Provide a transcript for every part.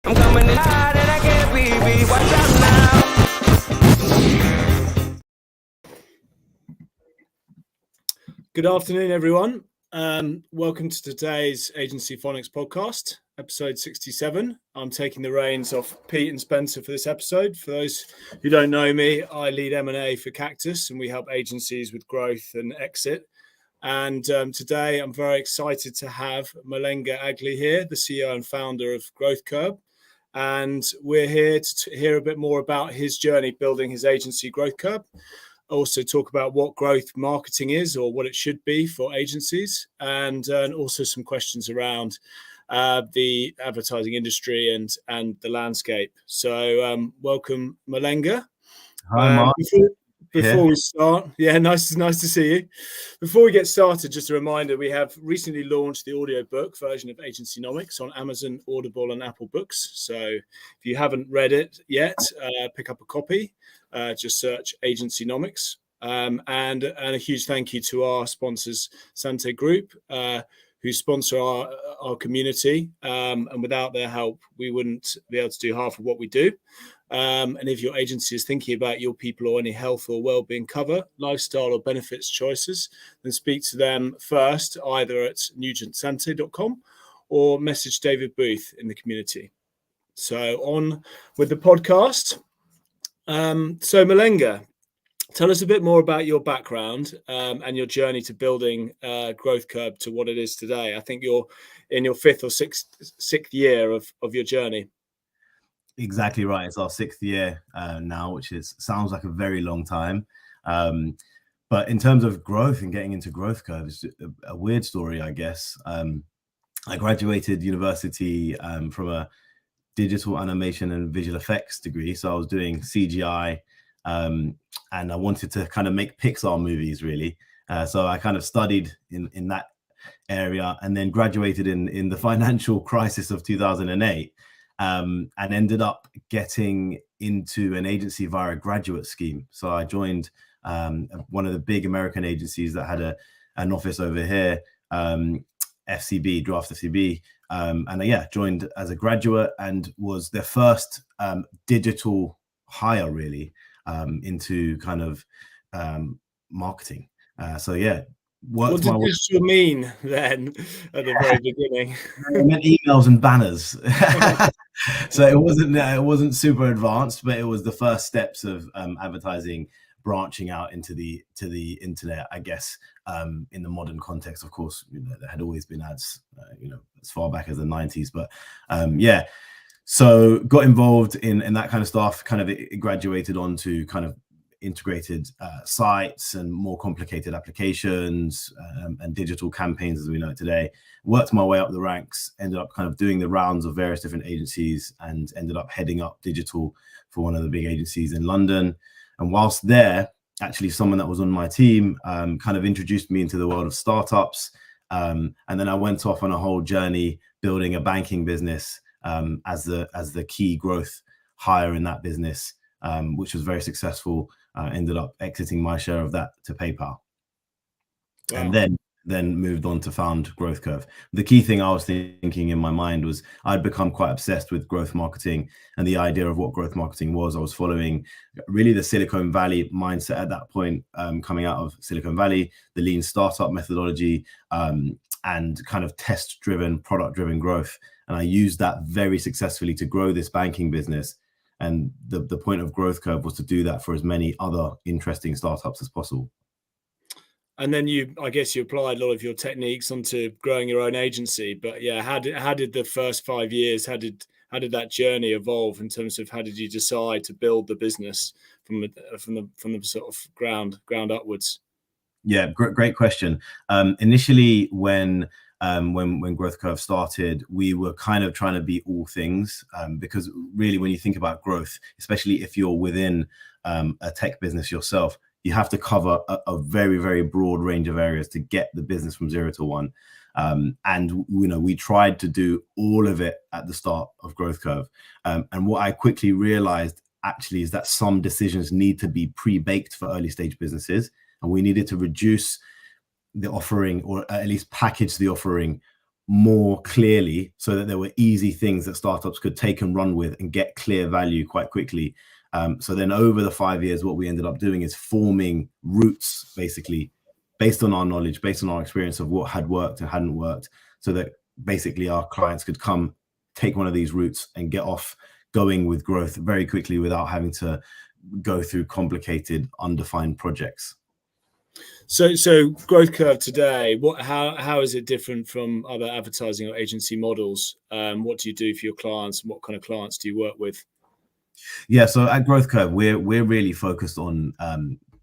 I'm coming in hard and I can't be watch out now. Good afternoon, everyone. Welcome to today's Agencyphonics podcast, episode 67. I'm taking the reins off Pete and Spencer for this episode. For those who don't know me, I lead M&A for Cactus, and we help agencies with growth and exit. And today I'm very excited to have Mulenga Agley here, the CEO and founder of Growthcurve. And we're here to hear a bit more about his journey building his agency Growthcurve. Also talk about what growth marketing is, or what it should be for agencies, and also some questions around the advertising industry and the landscape. So welcome, Mulenga. Hi, Mark. Before we start, nice to see you. Before we get started, just a reminder, we have recently launched the audiobook version of Agencynomics on Amazon, Audible and Apple Books. So if you haven't read it yet, pick up a copy. Just search Agencynomics. And a huge thank you to our sponsors, Santé Group, who sponsor our community. And without their help, we wouldn't be able to do half of what we do. And if your agency is thinking about your people or any health or well-being cover, lifestyle or benefits choices, then speak to them first, either at nugentsante.com or message David Booth in the community. So on with the podcast. So Mulenga, tell us a bit more about your background and your journey to building Growthcurve to what it is today. I think you're in your fifth or sixth year of your journey. Exactly right. It's our 6th year now, which sounds like a very long time. But in terms of growth and getting into Growthcurve, it's a weird story, I guess. I graduated university from a digital animation and visual effects degree. So I was doing CGI and I wanted to kind of make Pixar movies, really. So I kind of studied in that area and then graduated in the financial crisis of 2008. And ended up getting into an agency via a graduate scheme. So I joined one of the big American agencies that had an office over here, FCB, Draft FCB. And joined as a graduate and was their first digital hire, really, into kind of marketing. What did digital mean then at the very beginning? It meant emails and banners. So it wasn't super advanced, but it was the first steps of advertising branching out into the internet, I guess. In the modern context, of course, there had always been ads, as far back as the 90s. But so got involved in that kind of stuff. Kind of it graduated onto kind of integrated sites and more complicated applications and digital campaigns as we know it today. Worked my way up the ranks, ended up kind of doing the rounds of various different agencies and ended up heading up digital for one of the big agencies in London. And whilst there, actually someone that was on my team kind of introduced me into the world of startups. And then I went off on a whole journey building a banking business as the key growth hire in that business, which was very successful. Ended up exiting my share of that to PayPal. Wow. And then moved on to found Growthcurve. The key thing I was thinking in my mind was I'd become quite obsessed with growth marketing and the idea of what growth marketing was. I was following really the Silicon Valley mindset at that point, coming out of Silicon Valley, the lean startup methodology, and kind of test-driven, product-driven growth. And I used that very successfully to grow this banking business. And the point of Growthcurve was to do that for as many other interesting startups as possible. And then I guess you applied a lot of your techniques onto growing your own agency. But yeah, how did the first 5 years, how did that journey evolve in terms of how did you decide to build the business from the sort of ground upwards? Yeah, great question. Initially, when Growthcurve started, we were kind of trying to be all things, because really when you think about growth, especially if you're within a tech business yourself, you have to cover a very, very broad range of areas to get the business from 0 to 1. And we tried to do all of it at the start of Growthcurve. And what I quickly realized actually is that some decisions need to be pre-baked for early stage businesses, and we needed to reduce the offering, or at least package the offering more clearly, so that there were easy things that startups could take and run with and get clear value quite quickly. So then over the 5 years, what we ended up doing is forming routes, basically based on our knowledge, based on our experience of what had worked and hadn't worked, so that basically our clients could come take one of these routes and get off going with growth very quickly without having to go through complicated, undefined projects. So Growthcurve today, how is it different from other advertising or agency models? What do you do for your clients, and what kind of clients do you work with? Yeah, so at Growthcurve, we're really focused on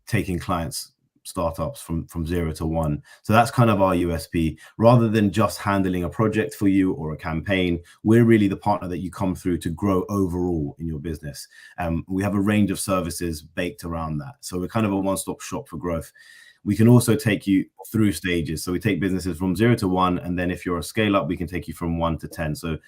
taking clients, startups from 0 to 1. So that's kind of our USP. Rather than just handling a project for you or a campaign, we're really the partner that you come through to grow overall in your business. We have a range of services baked around that. So we're kind of a one-stop shop for growth. We can also take you through stages. So we take businesses from 0 to 1, and then if you're a scale up, we can take you from 1 to 10. So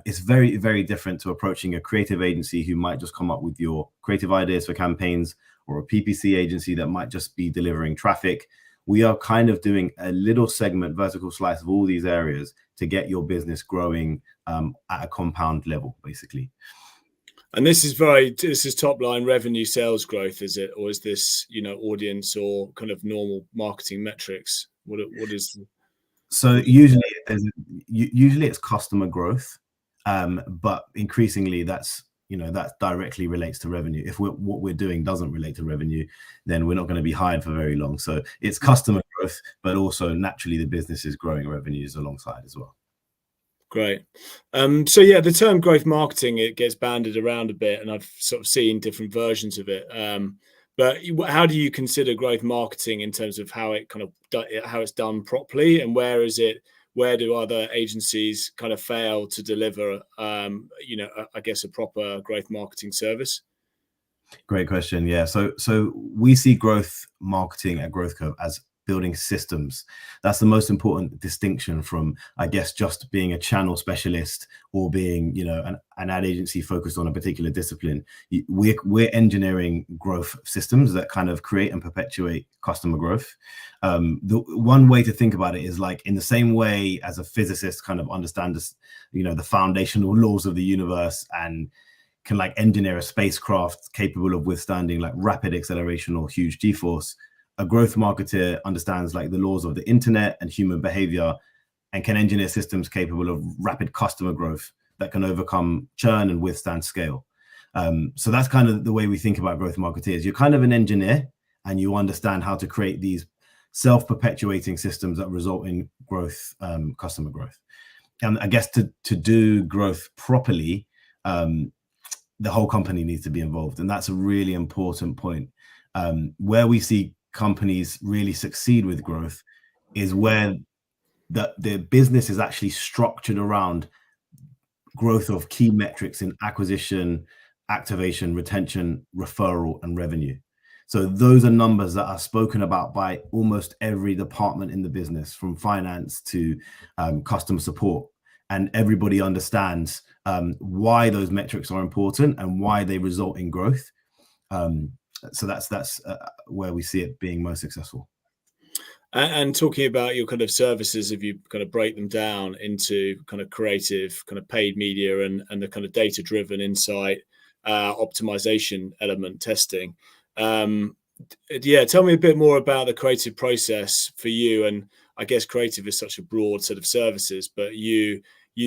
it's very, very different to approaching a creative agency who might just come up with your creative ideas for campaigns, or a PPC agency that might just be delivering traffic. We are kind of doing a little segment, vertical slice of all these areas to get your business growing at a compound level, basically. And this is top line revenue sales growth, is it? Or is this, audience or kind of normal marketing metrics? What is? So usually it's customer growth, but increasingly that directly relates to revenue. If what we're doing doesn't relate to revenue, then we're not going to be hired for very long. So it's customer growth, but also naturally the business is growing revenues alongside as well. Great. So yeah, the term growth marketing, it gets banded around a bit, and I've sort of seen different versions of it. But how do you consider growth marketing in terms of how it's done properly, and where do other agencies kind of fail to deliver, I guess, a proper growth marketing service? Great question. Yeah. So we see growth marketing at Growthcurve as building systems. That's the most important distinction from, I guess, just being a channel specialist or being, an ad agency focused on a particular discipline. We're engineering growth systems that kind of create and perpetuate customer growth. The one way to think about it is like in the same way as a physicist kind of understands, the foundational laws of the universe and can like engineer a spacecraft capable of withstanding like rapid acceleration or huge G-force. A growth marketer understands like the laws of the internet and human behavior and can engineer systems capable of rapid customer growth that can overcome churn and withstand scale. So that's kind of the way we think about growth marketeers. You're kind of an engineer and you understand how to create these self-perpetuating systems that result in growth, customer growth. And I guess to do growth properly, the whole company needs to be involved. And that's a really important point. Where we see companies really succeed with growth is where the business is actually structured around growth of key metrics in acquisition, activation, retention, referral, and revenue. So those are numbers that are spoken about by almost every department in the business, from finance to customer support, and everybody understands why those metrics are important and why they result in growth. So that's where we see it being most successful. And talking about your kind of services, if you kind of break them down into kind of creative, kind of paid media, and the kind of data-driven insight, optimization element, testing. Tell me a bit more about the creative process for you. And I guess creative is such a broad set of services, but you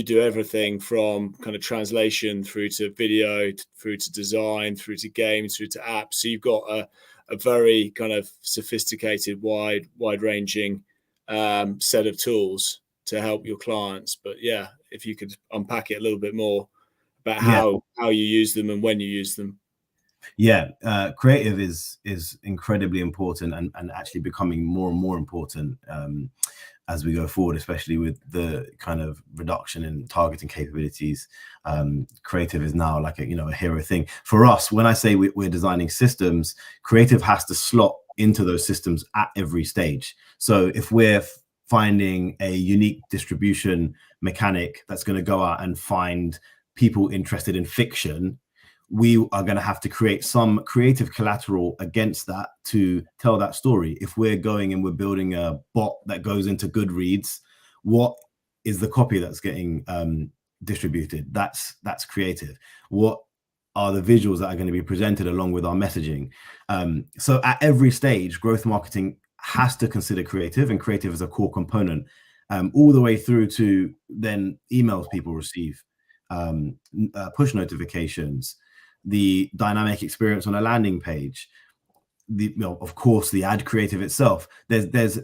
do everything from kind of translation through to video, through to design, through to games, through to apps. So you've got a very kind of sophisticated, wide-ranging set of tools to help your clients. But yeah, if you could unpack it a little bit more about how you use them and when you use them. Yeah, creative is incredibly important and actually becoming more and more important as we go forward, especially with the kind of reduction in targeting capabilities. Creative is now like a hero thing for us. When I say we're designing systems, creative has to slot into those systems at every stage. So if we're finding a unique distribution mechanic that's going to go out and find people interested in fiction, we are going to have to create some creative collateral against that to tell that story. If we're going and we're building a bot that goes into Goodreads, what is the copy that's getting distributed. That's creative. What are the visuals that are going to be presented along with our messaging? So at every stage, growth marketing has to consider creative, and creative is a core component, all the way through to then emails people receive, push notifications, the dynamic experience on a landing page, of course, the ad creative itself. There's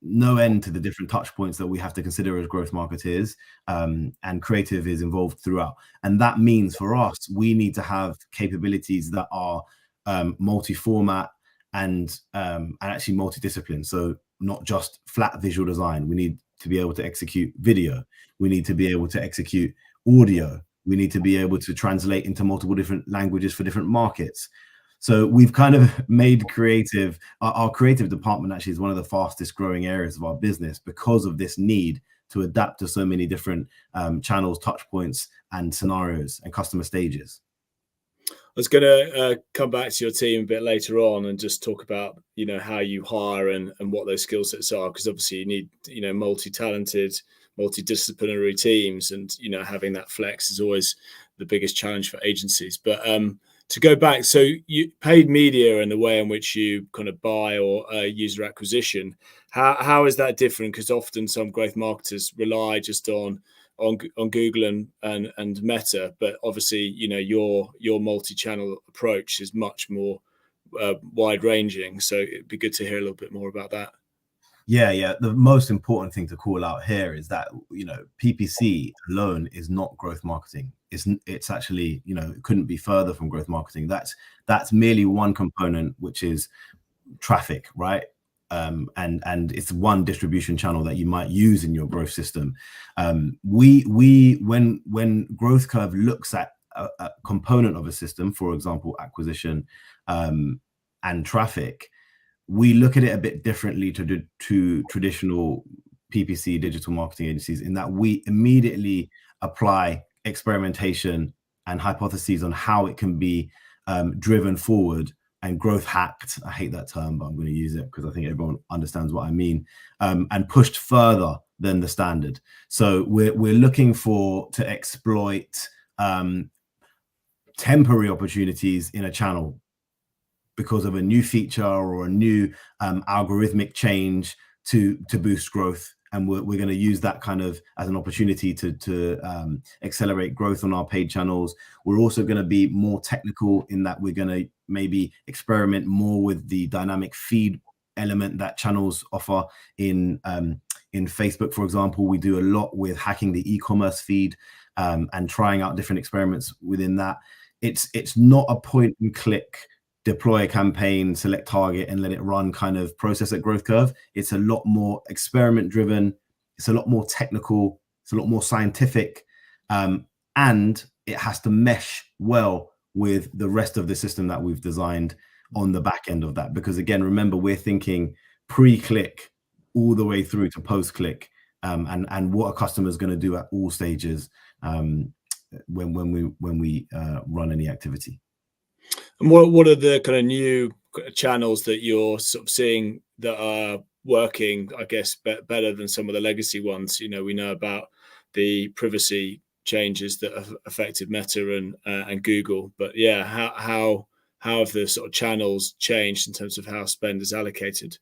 no end to the different touch points that we have to consider as growth marketers, and creative is involved throughout. And that means for us, we need to have capabilities that are multi-format and actually multidiscipline. So not just flat visual design. We need to be able to execute video. We need to be able to execute audio. We need to be able to translate into multiple different languages for different markets. So we've kind of made creative, our creative department actually is one of the fastest growing areas of our business because of this need to adapt to so many different channels, touch points, and scenarios and customer stages. I was going to come back to your team a bit later on and just talk about, how you hire and what those skill sets are, because obviously you need, multi-talented, multidisciplinary teams, and, having that flex is always the biggest challenge for agencies. But to go back, so you paid media and the way in which you kind of buy or user acquisition, how is that different? Because often some growth marketers rely just on Google and Meta, but obviously, your multi-channel approach is much more wide-ranging. So it'd be good to hear a little bit more about that. Yeah. The most important thing to call out here is that, PPC alone is not growth marketing. It's actually, it couldn't be further from growth marketing. That's merely one component, which is traffic, right? And it's one distribution channel that you might use in your growth system. When Growthcurve looks at a component of a system, for example, acquisition and traffic, we look at it a bit differently to traditional PPC digital marketing agencies, in that we immediately apply experimentation and hypotheses on how it can be driven forward and growth hacked. I hate that term, but I'm going to use it because I think everyone understands what I mean, and pushed further than the standard. So we're looking to exploit temporary opportunities in a channel because of a new feature or a new algorithmic change to boost growth. And we're going to use that kind of as an opportunity to accelerate growth on our paid channels. We're also going to be more technical in that we're going to maybe experiment more with the dynamic feed element that channels offer. In Facebook, for example, we do a lot with hacking the e-commerce feed and trying out different experiments within that. It's not a point and click, deploy a campaign, select target, and let it run kind of process at Growthcurve. It's a lot more experiment driven. It's a lot more technical. It's a lot more scientific. And it has to mesh well with the rest of the system that we've designed on the back end of that. Because again, remember, we're thinking pre-click all the way through to post-click, and what a customer is going to do at all stages when we run any activity. And what are the kind of new channels that you're sort of seeing that are working, I guess, better than some of the legacy ones? We know about the privacy changes that have affected Meta and Google, but yeah, how have the sort of channels changed in terms of how spend is allocated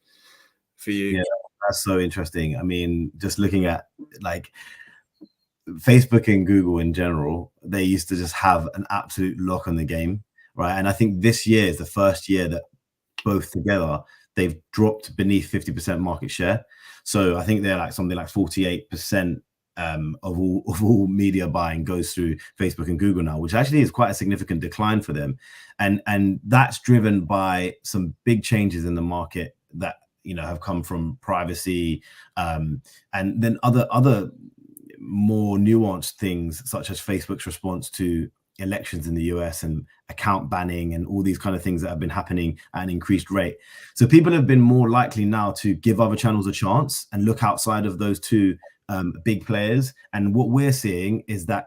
for you? Yeah, that's so interesting. I mean, just looking at like Facebook and Google in general, they used to just have an absolute lock on the game. Right. And I think this year is the first year that both together, they've dropped beneath 50% market share. So I think they're like something like 48% of all media buying goes through Facebook and Google now, which actually is quite a significant decline for them. And that's driven by some big changes in the market that, have come from privacy, and then other more nuanced things, such as Facebook's response to elections in the US and account banning and all these kind of things that have been happening at an increased rate. So people have been more likely now to give other channels a chance and look outside of those two big players. And what we're seeing is that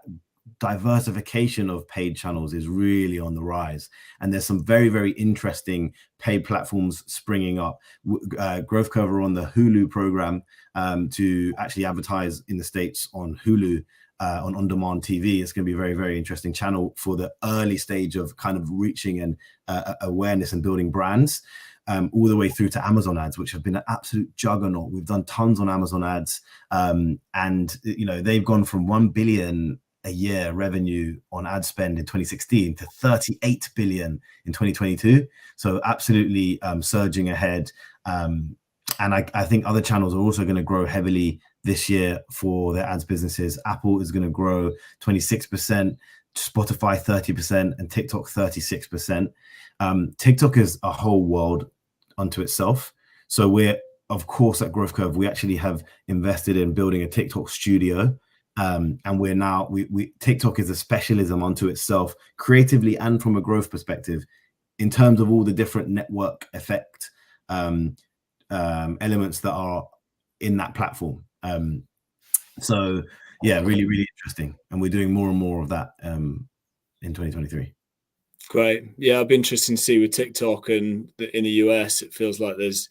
diversification of paid channels is really on the rise, and there's some very, very interesting paid platforms springing up. Growthcurve are on the Hulu program to actually advertise in the States on Hulu on-demand TV. It's going to be a very, very interesting channel for the early stage of kind of reaching and awareness and building brands, all the way through to Amazon ads, which have been an absolute juggernaut. We've done tons on Amazon ads, and they've gone from 1 billion a year revenue on ad spend in 2016 to 38 billion in 2022. So absolutely surging ahead. And I think other channels are also going to grow heavily this year for their ads businesses. Apple is going to grow 26%, Spotify 30%, and TikTok 36%. TikTok is a whole world unto itself. So we're, of course, at Growthcurve, we actually have invested in building a TikTok studio. And we're now, TikTok is a specialism unto itself, creatively and from a growth perspective, in terms of all the different network effect elements that are in that platform. So yeah, really, really interesting. And we're doing more and more of that in 2023. Great. Yeah, it'll be interesting to see with TikTok and in the US. It feels like there's,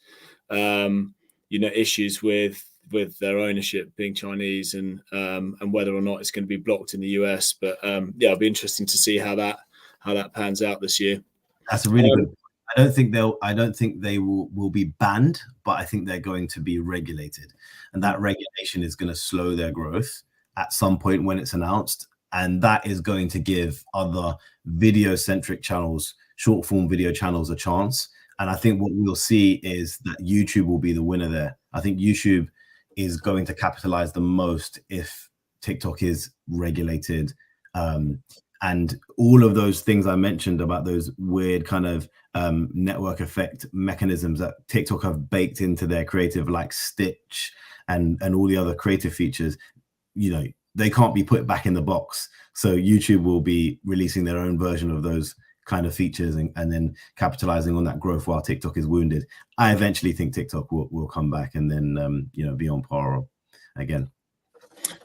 issues with their ownership being Chinese and whether or not it's going to be blocked in the US. But yeah, it'll be interesting to see how that pans out this year. That's a really good. I don't think they will be banned, but I think they're going to be regulated, and that regulation is going to slow their growth at some point when it's announced, and that is going to give other video-centric channels, short-form video channels, a chance. And I think what we'll see is that YouTube will be the winner there. I think YouTube is going to capitalize the most if TikTok is regulated. And all of those things I mentioned about those weird kind of network effect mechanisms that TikTok have baked into their creative, like Stitch and all the other creative features, they can't be put back in the box. So YouTube will be releasing their own version of those kind of features and then capitalizing on that growth while TikTok is wounded. I eventually think TikTok will come back and then be on par again.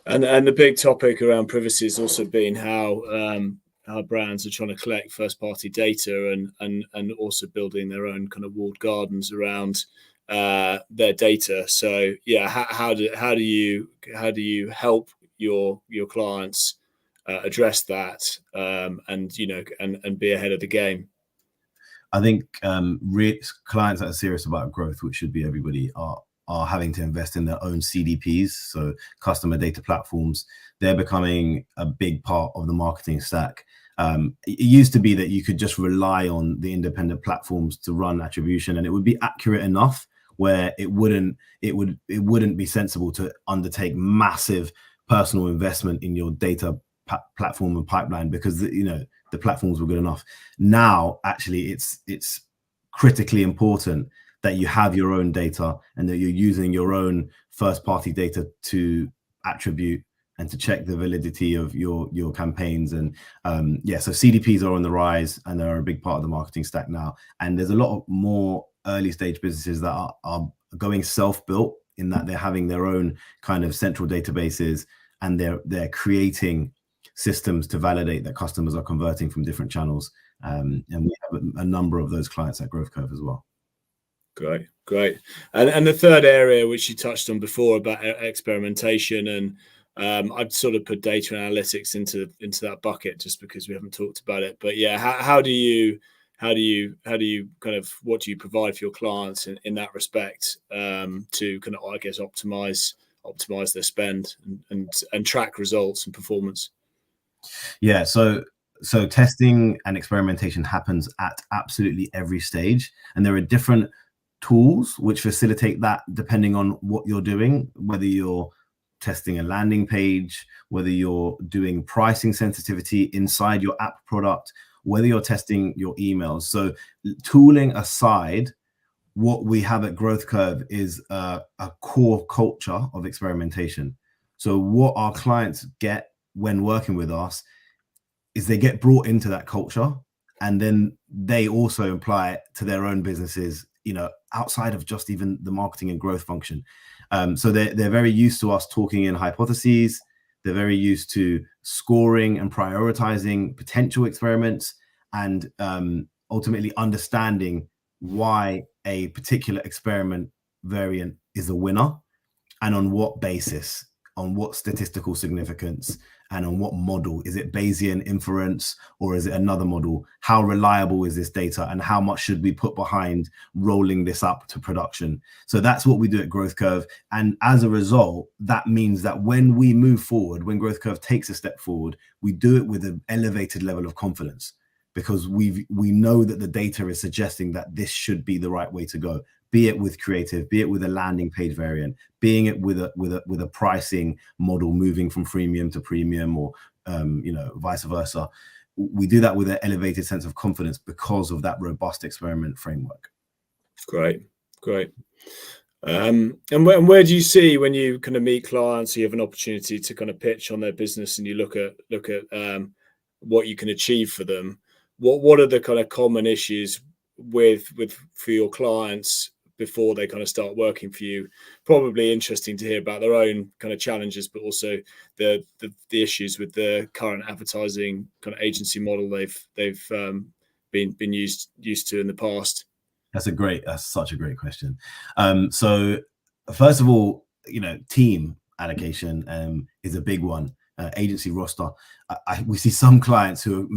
And the big topic around privacy has also been how brands are trying to collect first-party data and also building their own kind of walled gardens around their data. So yeah, how do you help your clients address that and be ahead of the game? I think clients that are serious about growth, which should be everybody, are having to invest in their own CDPs, so customer data platforms. They're becoming a big part of the marketing stack. It used to be that you could just rely on the independent platforms to run attribution, and it would be accurate enough where it wouldn't be sensible to undertake massive personal investment in your data platform and pipeline, because the platforms were good enough. Now, actually, it's critically important that you have your own data and that you're using your own first-party data to attribute and to check the validity of your campaigns. And so CDPs are on the rise, and they're a big part of the marketing stack now. And there's a lot of more early-stage businesses that are going self-built, in that they're having their own kind of central databases, and they're creating systems to validate that customers are converting from different channels. And we have a number of those clients at Growthcurve as well. Great. And the third area, which you touched on before, about experimentation, and I'd sort of put data analytics into that bucket just because we haven't talked about it. But yeah, how do you kind of, what do you provide for your clients in that respect to kind of, I guess, optimize their spend and track results and performance? Yeah, so testing and experimentation happens at absolutely every stage, and there are different tools which facilitate that depending on what you're doing, whether you're testing a landing page, whether you're doing pricing sensitivity inside your app product, whether you're testing your emails. So tooling aside, what we have at Growthcurve is a core culture of experimentation. So what our clients get when working with us is they get brought into that culture, and then they also apply it to their own businesses, outside of just even the marketing and growth function. So they're very used to us talking in hypotheses. They're very used to scoring and prioritizing potential experiments, and ultimately understanding why a particular experiment variant is a winner, and on what basis, on what statistical significance, and on what model. Is it Bayesian inference, or is it another model? How reliable is this data, and how much should we put behind rolling this up to production? So that's what we do at Growthcurve. And as a result, that means that when we move forward, when Growthcurve takes a step forward, we do it with an elevated level of confidence, because we know that the data is suggesting that this should be the right way to go, be it with creative, be it with a landing page variant, being it with a pricing model moving from freemium to premium, or vice versa. We do that with an elevated sense of confidence because of that robust experiment framework. Great. And where do you see, when you kind of meet clients, you have an opportunity to kind of pitch on their business, and you look at what you can achieve for them? What are the kind of common issues for your clients before they kind of start working for you? Probably interesting to hear about their own kind of challenges, but also the issues with the current advertising kind of agency model they've been used to in the past. That's such a great question. So first of all, team allocation is a big one. Agency roster. We see some clients who are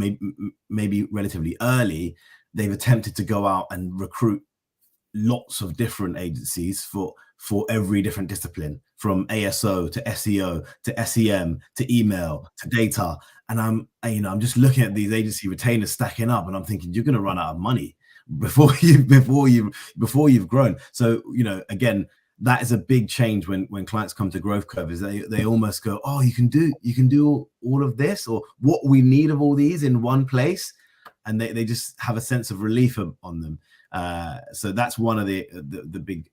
maybe relatively early. They've attempted to go out and recruit lots of different agencies for every different discipline, from ASO to SEO to SEM to email to data. And I'm just looking at these agency retainers stacking up, and I'm thinking, you're going to run out of money before you've grown. So again, that is a big change when clients come to Growthcurve, is they almost go, oh, you can do all of this, or what we need of all these in one place, and they just have a sense of relief on them. So that's one of the big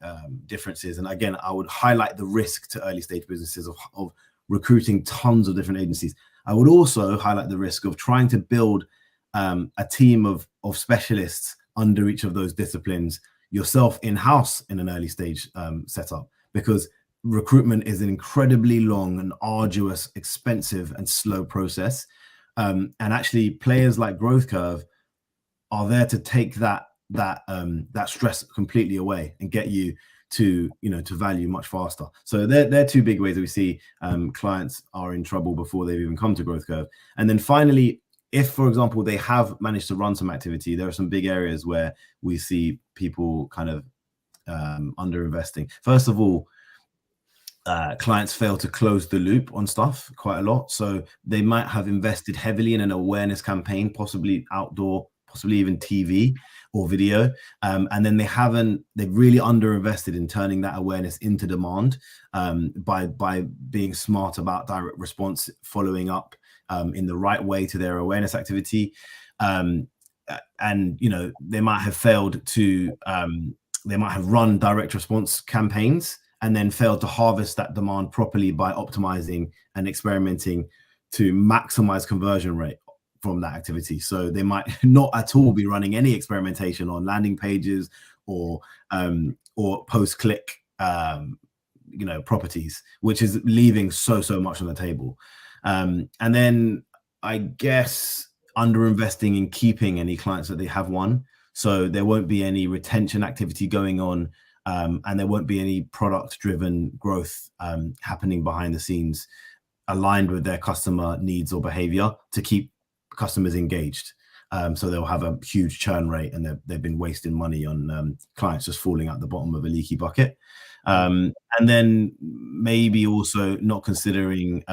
differences. And again, I would highlight the risk to early stage businesses of recruiting tons of different agencies. I would also highlight the risk of trying to build a team of specialists under each of those disciplines yourself in-house in an early stage setup, because recruitment is an incredibly long and arduous, expensive and slow process. And actually players like Growthcurve are there to take that stress completely away and get you to value much faster. So they're two big ways that we see clients are in trouble before they've even come to Growthcurve. And then finally, if, for example, they have managed to run some activity, there are some big areas where we see people kind of underinvesting. First of all, clients fail to close the loop on stuff quite a lot. So they might have invested heavily in an awareness campaign, possibly outdoor, possibly even TV or video. And then they've really underinvested in turning that awareness into demand by being smart about direct response, following up in the right way to their awareness activity. And they might have failed to, they might have run direct response campaigns and then failed to harvest that demand properly by optimizing and experimenting to maximize conversion rate from that activity. So they might not at all be running any experimentation on landing pages or post-click properties, which is leaving so much on the table. And then I guess underinvesting in keeping any clients that they have won. So there won't be any retention activity going on, and there won't be any product-driven growth happening behind the scenes aligned with their customer needs or behavior to keep customers engaged. So they'll have a huge churn rate, and they've been wasting money on clients just falling out the bottom of a leaky bucket. And then maybe also not considering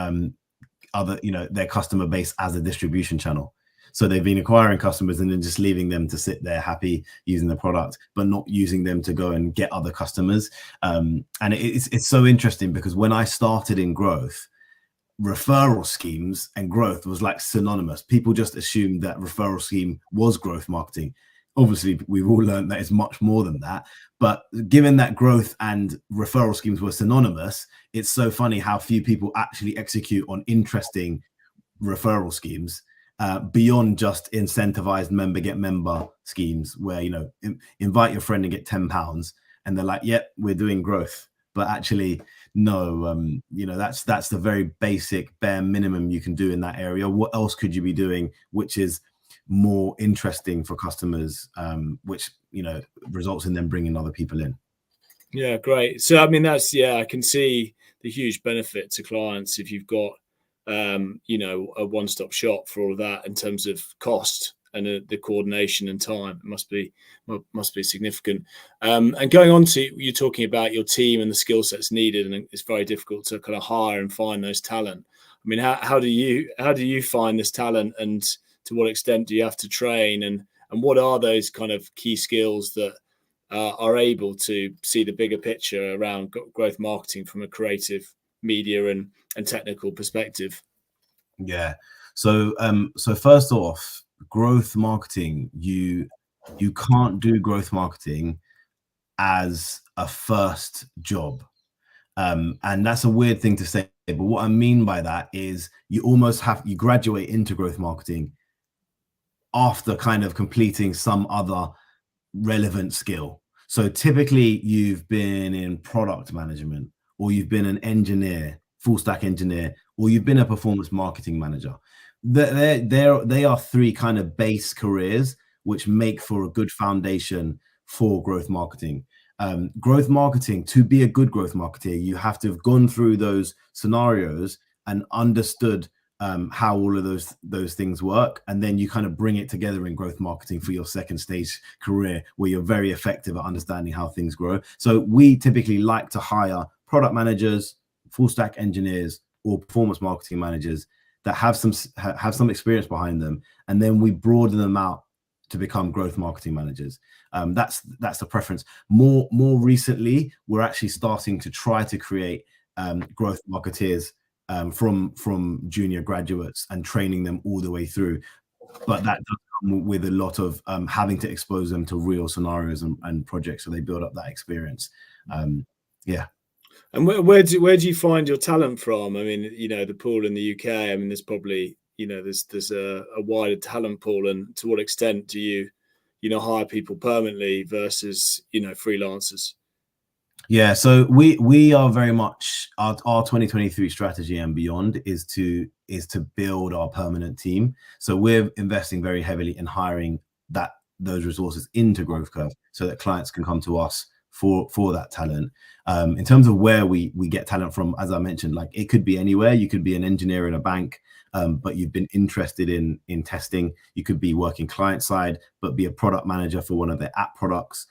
their customer base as a distribution channel. So they've been acquiring customers and then just leaving them to sit there happy using the product, but not using them to go and get other customers. And it's so interesting, because when I started in growth, referral schemes and growth was like synonymous. People just assumed that referral scheme was growth marketing. Obviously, we've all learned that it's much more than that. But given that growth and referral schemes were synonymous, it's so funny how few people actually execute on interesting referral schemes beyond just incentivized member get member schemes where, invite your friend and get £10 and they're like, yep, we're doing growth. but actually, no, that's the very basic bare minimum you can do in that area. What else could you be doing which is more interesting for customers, which results in them bringing other people in? Yeah, great. So I mean, I can see the huge benefit to clients if you've got a one-stop shop for all of that in terms of cost and the coordination and time. It must be significant. And going on to you talking about your team and the skill sets needed, and it's very difficult to kind of hire and find those talent. I mean, how do you find this talent, and to what extent do you have to train, and what are those kind of key skills that are able to see the bigger picture around growth marketing from a creative, media and technical perspective? Yeah. So first off, growth marketing, you can't do growth marketing as a first job. And that's a weird thing to say, but what I mean by that is you graduate into growth marketing after kind of completing some other relevant skill. So typically you've been in product management, or you've been an engineer, full stack engineer, or you've been a performance marketing manager. They are three kind of base careers which make for a good foundation for growth marketing. Growth marketing, to be a good growth marketer, you have to have gone through those scenarios and understood how all of those things work, and then you kind of bring it together in growth marketing for your second stage career, where you're very effective at understanding how things grow. So we typically like to hire product managers, full stack engineers, or performance marketing managers that have some experience behind them, and then we broaden them out to become growth marketing managers. That's the preference. More recently, we're actually starting to try to create growth marketeers from junior graduates and training them all the way through, but that does come with a lot of having to expose them to real scenarios and projects, so they build up that experience. Yeah. And where do you find your talent from? I mean, the pool in the UK, I mean, there's probably there's a wider talent pool, and to what extent do you hire people permanently versus freelancers? Yeah, so we are very much our 2023 strategy and beyond is to build our permanent team. So we're investing very heavily in hiring those resources into Growthcurve so that clients can come to us for that talent. In terms of where we get talent from, as I mentioned, like it could be anywhere. You could be an engineer in a bank, but you've been interested in testing. You could be working client side, but be a product manager for one of their app products.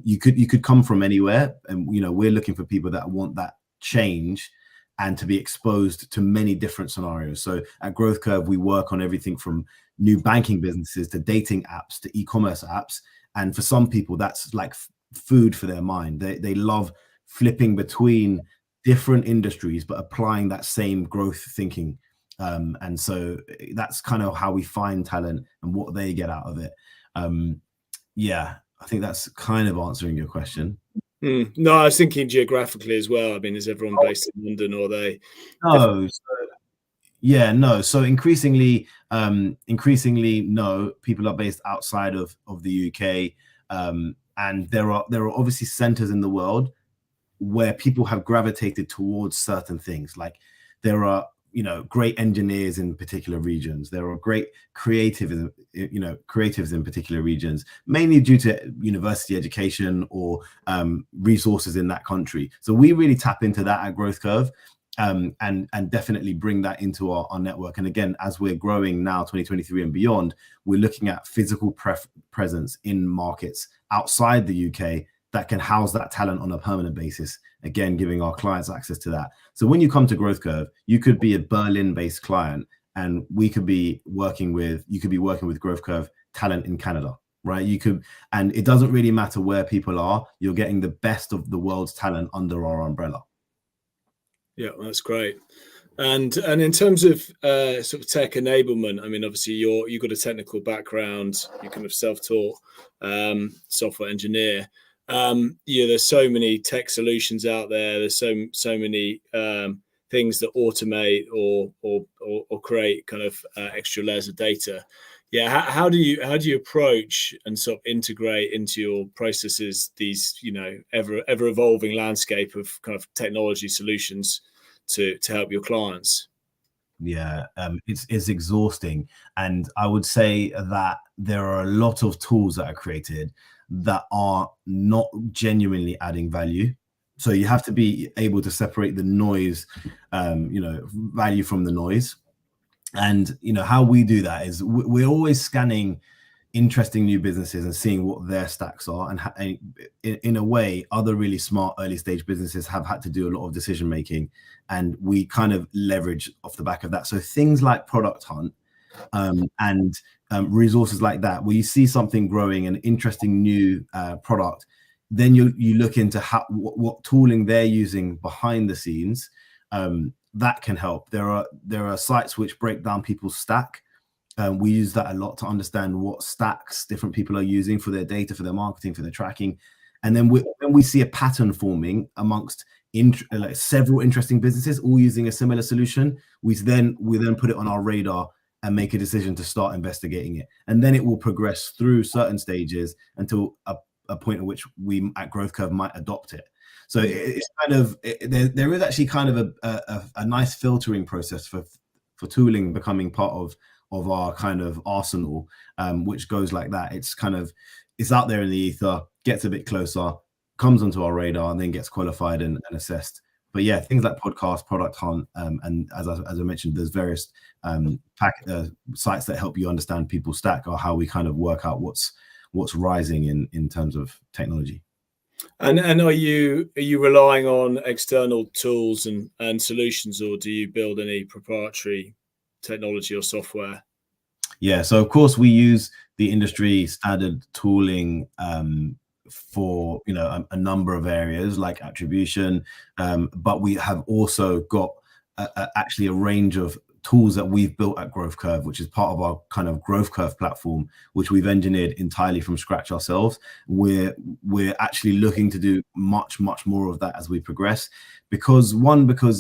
You could come from anywhere, and we're looking for people that want that change and to be exposed to many different scenarios. So at Growthcurve, we work on everything from new banking businesses to dating apps to e-commerce apps, and for some people that's like food for their mind. They love flipping between different industries but applying that same growth thinking, and so that's kind of how we find talent and what they get out of it. Yeah, I think that's kind of answering your question. No, I was thinking geographically as well. I mean, is everyone based in London, or are they? No. So increasingly, no, people are based outside of the UK, and there are obviously centers in the world where people have gravitated towards certain things. Like there are great engineers in particular regions. There are great creatives in particular regions, mainly due to university education or resources in that country. So we really tap into that at Growthcurve, and definitely bring that into our network. And again, as we're growing now, 2023 and beyond, we're looking at physical presence in markets outside the UK that can house that talent on a permanent basis, again, giving our clients access to that. So when you come to Growthcurve, you could be a Berlin-based client, and you could be working with Growthcurve talent in Canada, right? And it doesn't really matter where people are, you're getting the best of the world's talent under our umbrella. Yeah, that's great. And in terms of sort of tech enablement, I mean, obviously you've got a technical background, you're kind of self-taught software engineer. There's so many tech solutions out there. There's so many things that automate or create kind of extra layers of data. Yeah, how do you approach and sort of integrate into your processes these, you know, ever evolving landscape of kind of technology solutions to help your clients? Yeah, it's exhausting, and I would say that there are a lot of tools that are created that are not genuinely adding value. So you have to be able to separate the noise, you know, value from the noise. And you know how we do that is we're always scanning interesting new businesses and seeing what their stacks are, and in a way other really smart early stage businesses have had to do a lot of decision making, and we kind of leverage off the back of that. So things like product hunt, and resources like that, where you see something growing, an interesting new product, then you look into what tooling they're using behind the scenes. That can help. There are sites which break down people's stack. We use that a lot to understand what stacks different people are using for their data, for their marketing, for their tracking. And then when we see a pattern forming amongst like several interesting businesses all using a similar solution, we then put it on our radar and make a decision to start investigating it. And then it will progress through certain stages until a point at which we at Growthcurve might adopt it. So it's kind of, there is actually kind of a nice filtering process for tooling becoming part of our kind of arsenal, which goes like that. It's kind of, it's out there in the ether, gets a bit closer, comes onto our radar, and then gets qualified and assessed. But yeah, things like podcast, product hunt, and as I mentioned, there's various sites that help you understand people's stack, or how we kind of work out what's rising in terms of technology. And are you relying on external tools and solutions, or do you build any proprietary technology or software? Yeah, so of course we use the industry standard tooling for, you know, a number of areas like attribution, but we have also got actually a range of tools that we've built at Growthcurve, which is part of our kind of Growthcurve platform, which we've engineered entirely from scratch ourselves. We're actually looking to do much more of that as we progress, because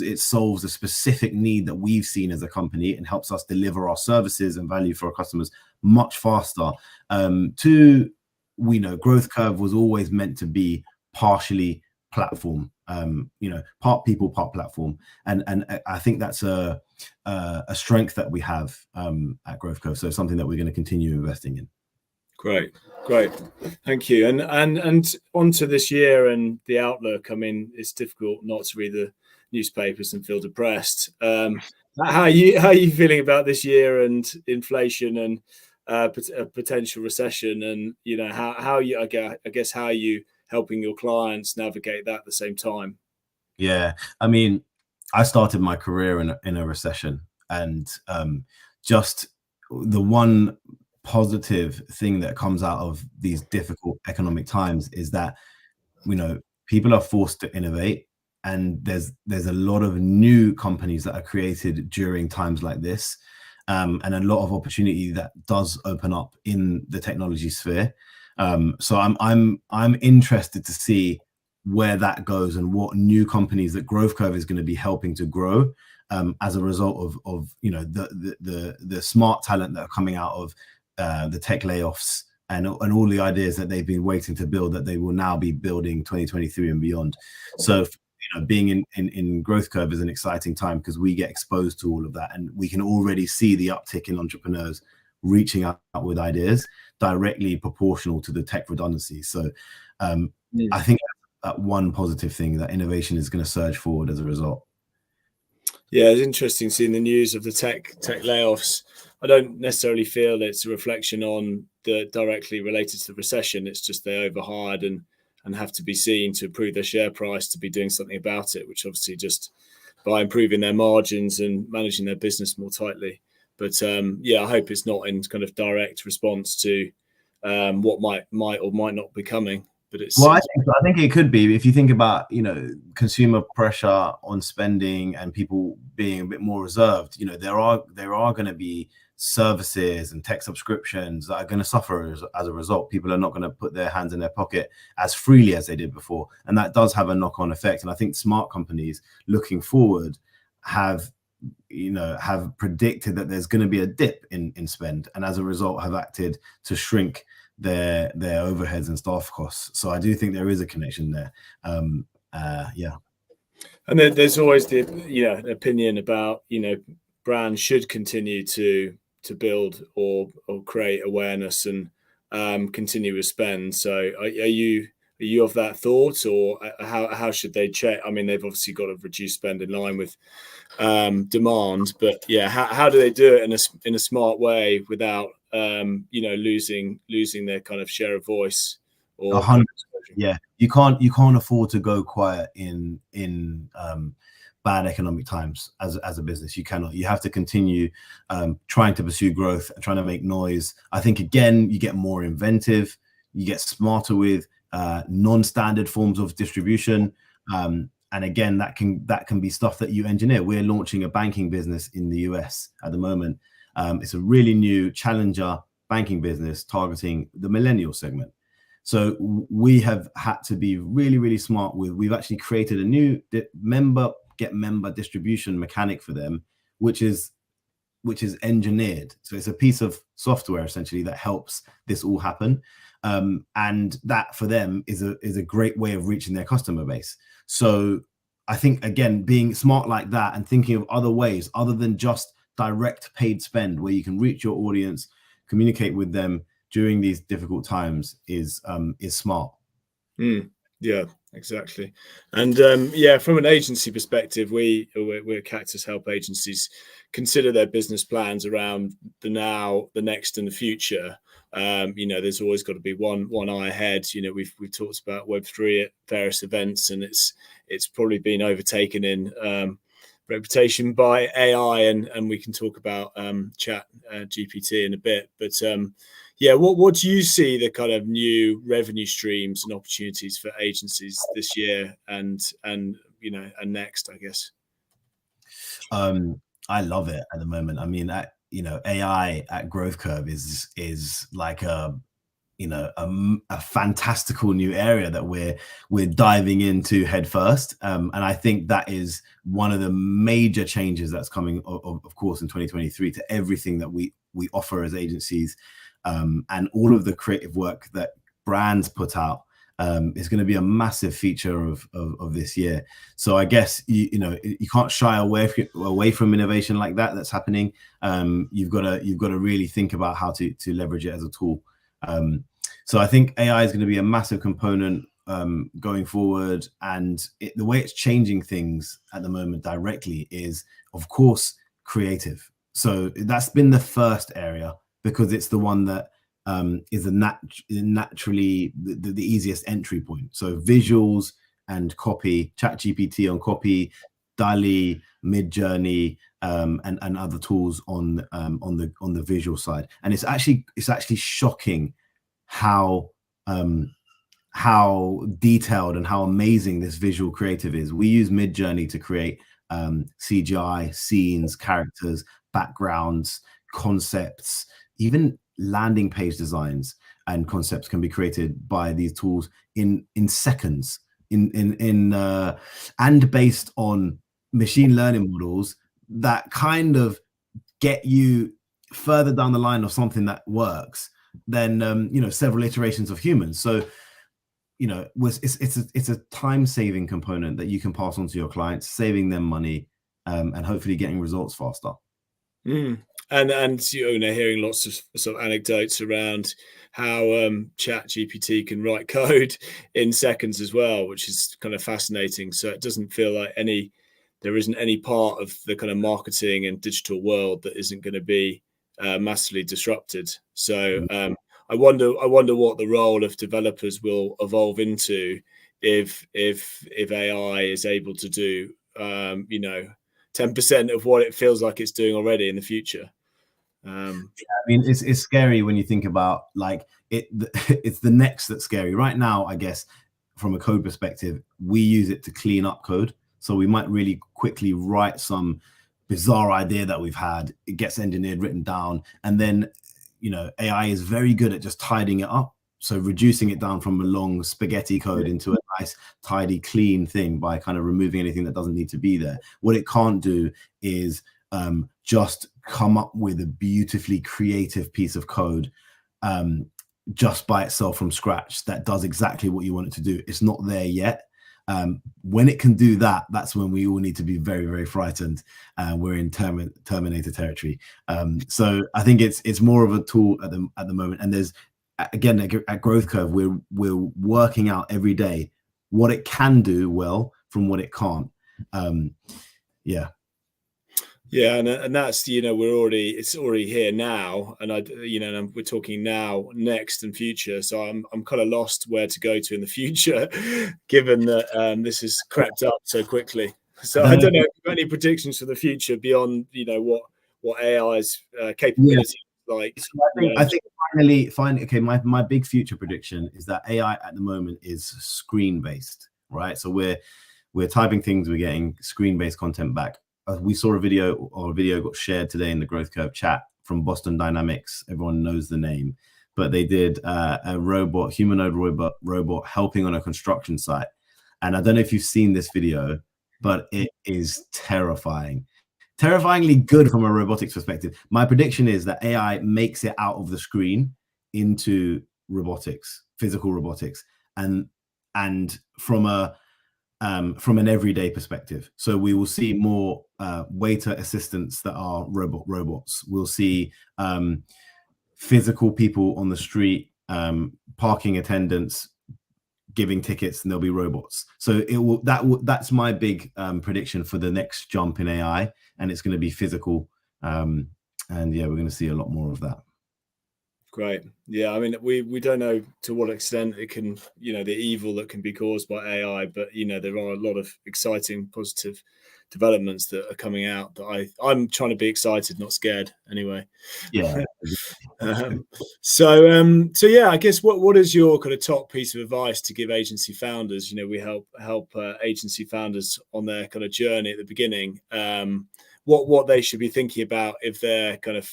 it solves a specific need that we've seen as a company and helps us deliver our services and value for our customers much faster. We know Growthcurve was always meant to be partially platform, you know, part people, part platform, and I think that's a strength that we have at Growthcurve. So something that we're going to continue investing in. Great, thank you. And onto this year and the outlook. I mean, it's difficult not to read the newspapers and feel depressed. How are you feeling about this year and inflation and a potential recession? And you know, how you, I guess how are you helping your clients navigate that at the same time? Yeah, I mean, I started my career in a recession, and just the one positive thing that comes out of these difficult economic times is that, you know, people are forced to innovate, and there's a lot of new companies that are created during times like this, and a lot of opportunity that does open up in the technology sphere. So I'm interested to see where that goes and what new companies that Growthcurve is going to be helping to grow as a result of you know, the smart talent that are coming out of the tech layoffs and all the ideas that they've been waiting to build, that they will now be building 2023 and beyond. So you know, being in Growthcurve is an exciting time because we get exposed to all of that, and we can already see the uptick in entrepreneurs reaching out with ideas directly proportional to the tech redundancy. So I think that one positive thing, that innovation is going to surge forward as a result. Yeah, it's interesting seeing the news of the tech layoffs. I don't necessarily feel it's a reflection on the directly related to the recession. It's just they overhired and have to be seen to improve their share price to be doing something about it, which obviously just by improving their margins and managing their business more tightly. But yeah, I hope it's not in kind of direct response to what might or might not be coming. But it's, well, I think it could be, if you think about, you know, consumer pressure on spending and people being a bit more reserved. You know, there are going to be services and tech subscriptions that are going to suffer as a result. People are not going to put their hands in their pocket as freely as they did before, and that does have a knock-on effect. And I think smart companies looking forward have have predicted that there's going to be a dip in spend, and as a result have acted to shrink their overheads and staff costs. So I do think there is a connection there. Yeah. And then there's always the opinion about brands should continue to build or create awareness and continue to spend. So are you of that thought, or how should they check? I mean, they've obviously got to reduce spend in line with demand, but yeah, how do they do it in a smart way without losing their kind of share of voice? Or 100%. Yeah, you can't afford to go quiet in bad economic times as a business. You cannot. You have to continue trying to pursue growth, trying to make noise. I think again, you get more inventive, you get smarter with non-standard forms of distribution, and again, that can be stuff that you engineer. We're launching a banking business in the US at the moment. It's a really new challenger banking business targeting the millennial segment. So we have had to be really, really smart we've actually created a new member distribution mechanic for them, which is engineered. So it's a piece of software essentially that helps this all happen. And that for them is a great way of reaching their customer base. So I think, again, being smart like that and thinking of other ways other than just direct paid spend where you can reach your audience, communicate with them during these difficult times is smart. Yeah, exactly. And from an agency perspective, we're Cactus help agencies consider their business plans around the now, the next, and the future. There's always got to be one eye ahead. We've talked about Web3 at various events, and it's probably been overtaken in reputation by AI, and we can talk about chat GPT in a bit. But what do you see the kind of new revenue streams and opportunities for agencies this year and next, I guess? I love it at the moment. I mean, AI at Growthcurve is like a fantastical new area that we're diving into head first. And I think that is one of the major changes that's coming, of course, in 2023 to everything that we offer as agencies, and all of the creative work that brands put out is going to be a massive feature of this year. So I guess you can't shy away from innovation like that's happening. You've got to really think about how to leverage it as a tool. So I think AI is going to be a massive component going forward, and the way it's changing things at the moment directly is, of course, creative. So that's been the first area because it's the one that is naturally the easiest entry point. So visuals and copy, ChatGPT on copy, DALL-E, Midjourney, and other tools on the visual side. And it's actually shocking how detailed and how amazing this visual creative is. We use Midjourney to create CGI, scenes, characters, backgrounds, concepts, even landing page designs and concepts can be created by these tools in seconds, and based on machine learning models that kind of get you further down the line of something that works than several iterations of humans. So it's a time-saving component that you can pass on to your clients, saving them money, and hopefully getting results faster. And hearing lots of sort of anecdotes around how ChatGPT can write code in seconds as well, which is kind of fascinating. So it doesn't feel like there isn't any part of the kind of marketing and digital world that isn't going to be massively disrupted. So I wonder what the role of developers will evolve into if AI is able to do 10% of what it feels like it's doing already in the future. I mean, it's scary when you think about it's the next that's scary right now. I guess from a code perspective, we use it to clean up code. So we might really quickly write some bizarre idea that we've had. It gets engineered, written down, and then AI is very good at just tidying it up So reducing it down from a long spaghetti code into a nice, tidy, clean thing by kind of removing anything that doesn't need to be there. What it can't do is just come up with a beautifully creative piece of code just by itself from scratch that does exactly what you want it to do. It's not there yet. When it can do that, that's when we all need to be very, very frightened. We're in Terminator territory. So I think it's more of a tool at the moment. And there's, again, at Growthcurve, we're working out every day what it can do well from what it can't. Yeah, and that's, it's already here now, and we're talking now, next, and future. So I'm kind of lost where to go to in the future, given that this has crept up so quickly. So I don't know if you've got any predictions for the future beyond what AI's capability like. I think finally, okay, my big future prediction is that AI at the moment is screen based, right? So we're typing things, we're getting screen based content back. We saw a video got shared today in the Growthcurve chat from Boston Dynamics. Everyone knows the name, but they did a humanoid robot helping on a construction site. And I don't know if you've seen this video, but it is terrifyingly good from a robotics perspective. My prediction is that AI makes it out of the screen into robotics, physical robotics, and from an everyday perspective. So we will see more waiter assistants that are robots. We'll see physical people on the street, parking attendants giving tickets, and there'll be robots. So that's my big prediction for the next jump in AI, and it's going to be physical. And yeah, we're going to see a lot more of that. Great. Yeah, I mean, we don't know to what extent it can, the evil that can be caused by AI, but there are a lot of exciting, positive developments that are coming out that I'm trying to be excited, not scared. Anyway. Yeah. So yeah, I guess what is your kind of top piece of advice to give agency founders? We help agency founders on their kind of journey at the beginning. What they should be thinking about if they're kind of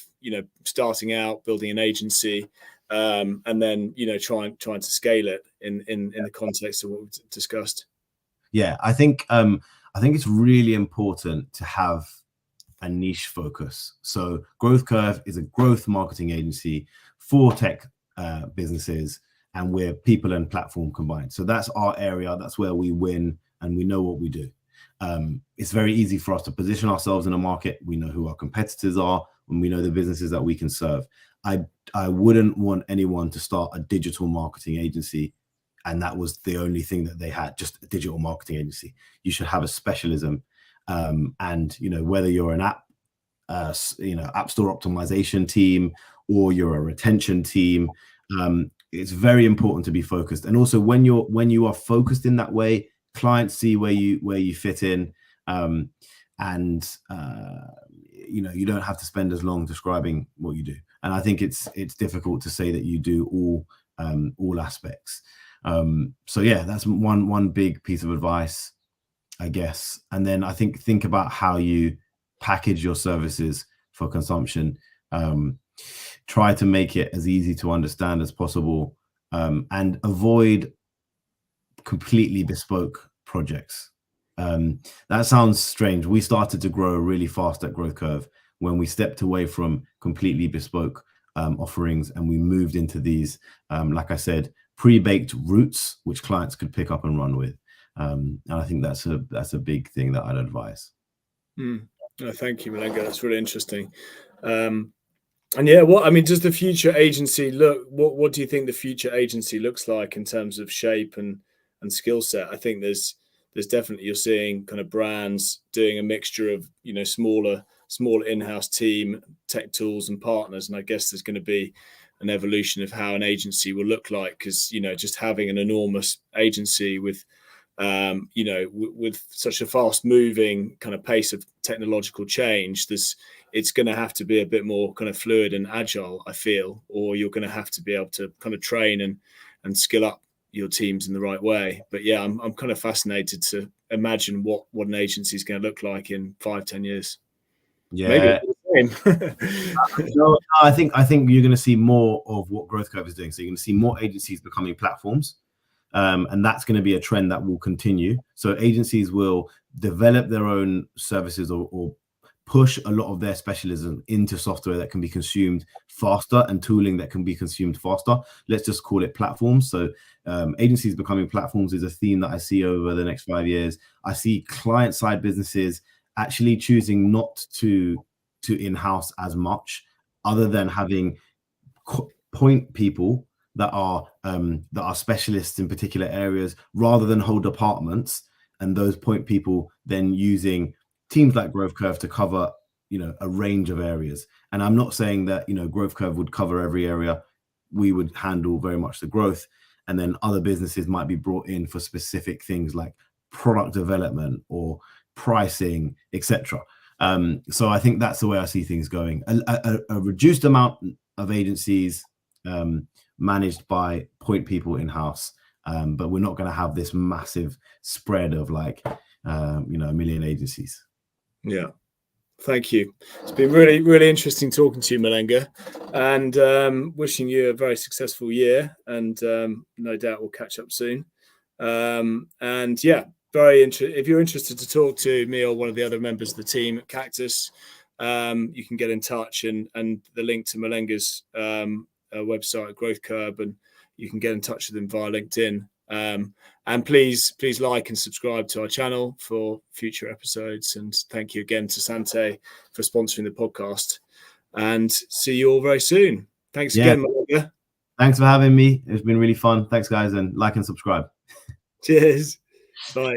starting out building an agency, and then trying to scale it in the context of what we've discussed. Yeah, I think it's really important to have a niche focus. So Growthcurve is a growth marketing agency for tech businesses, and we're people and platform combined. So that's our area. That's where we win, and we know what we do. It's very easy for us to position ourselves in a market. We know who our competitors are, and we know the businesses that we can serve. I wouldn't want anyone to start a digital marketing agency and that was the only thing that they had, just a digital marketing agency. You should have a specialism, and whether you're an app store optimization team or you're a retention team, it's very important to be focused. And also when you are focused in that way, clients see where you fit in, and you don't have to spend as long describing what you do. And I think it's difficult to say that you do all aspects. So yeah, that's one big piece of advice, I guess. And then I think about how you package your services for consumption. Try to make it as easy to understand as possible, and avoid completely bespoke projects. That sounds strange. We started to grow really fast at Growthcurve when we stepped away from completely bespoke offerings, and we moved into these, like I said, pre-baked routes which clients could pick up and run with. And I think that's a big thing that I'd advise. No, thank you, Mulenga. That's really interesting. And yeah, does the future agency look? What do you think the future agency looks like in terms of shape and skill set? I think there's definitely, you're seeing kind of brands doing a mixture of small in-house team, tech tools, and partners. And I guess there's going to be an evolution of how an agency will look like, because just having an enormous agency with with such a fast-moving kind of pace of technological change, it's going to have to be a bit more kind of fluid and agile, I feel, or you're going to have to be able to kind of train and skill up your teams in the right way. But yeah, I'm kind of fascinated to imagine what an agency is going to look like in 5-10 years. Yeah, No, I think you're going to see more of what Growthcurve is doing. So you're going to see more agencies becoming platforms, and that's going to be a trend that will continue. So agencies will develop their own services or push a lot of their specialism into software that can be consumed faster and tooling that can be consumed faster. Let's just call it platforms. So agencies becoming platforms is a theme that I see over the next 5 years. I see client-side businesses actually choosing not to in-house as much, other than having point people that are specialists in particular areas, rather than whole departments, and those point people then using teams like Growthcurve to cover, a range of areas. And I'm not saying that, Growthcurve would cover every area. We would handle very much the growth, and then other businesses might be brought in for specific things like product development or pricing, etc. So I think that's the way I see things going. A reduced amount of agencies managed by point people in-house, but we're not going to have this massive spread of like, a million agencies. Yeah, thank you. It's been really, really interesting talking to you, Mulenga, and wishing you a very successful year. And no doubt we'll catch up soon. And yeah, very interesting. If you're interested to talk to me or one of the other members of the team at Cactus, you can get in touch, and the link to Mulenga's website, Growthcurve, and you can get in touch with them via LinkedIn. And please like and subscribe to our channel for future episodes. And thank you again to Santé for sponsoring the podcast. And see you all very soon. Thanks again, Mulenga. Thanks for having me. It's been really fun. Thanks, guys, and like and subscribe. Cheers. Bye.